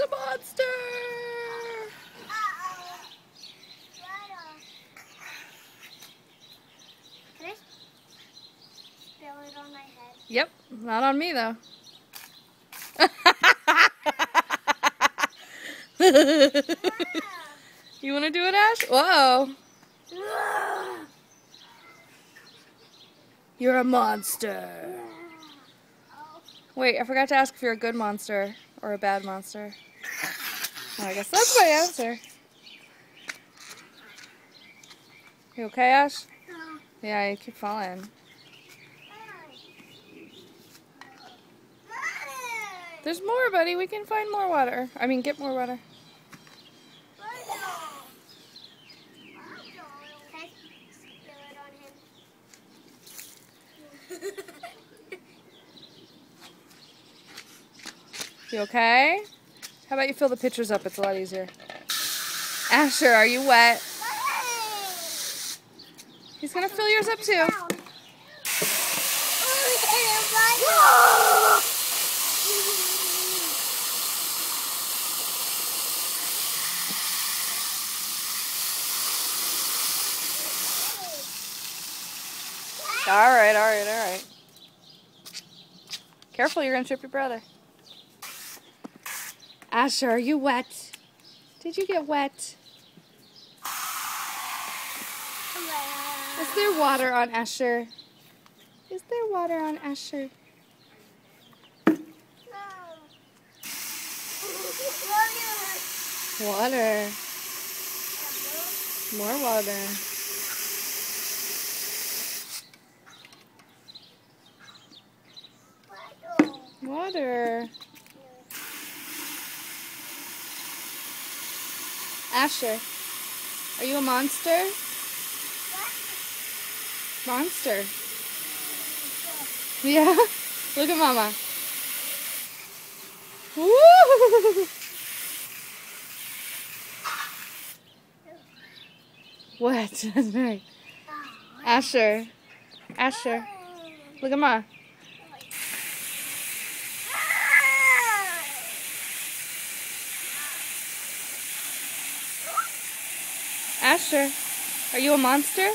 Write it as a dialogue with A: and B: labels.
A: a monster!
B: Can I spill it on my head?
A: Yep, not on me though. You want to do it, Ash? Whoa. You're a monster. Wait, I forgot to ask if you're a good monster or a bad monster. Oh, I guess that's my answer. You okay, Ash? Yeah, you keep falling. There's more, buddy. We can find more water. I mean, get more water. You okay? How about you fill the pitchers up? It's a lot easier. Asher, are you wet? He's gonna fill yours up too. All right. Careful, you're gonna trip your brother. Asher, are you wet? Did you get wet? Is there water on Asher? Is there water on Asher? Water. More water. Water. Asher, are you a monster? Monster. Yeah? Look at Mama. Woo! What? That's right. Asher. Asher. Look at Ma. Asher, are you a monster?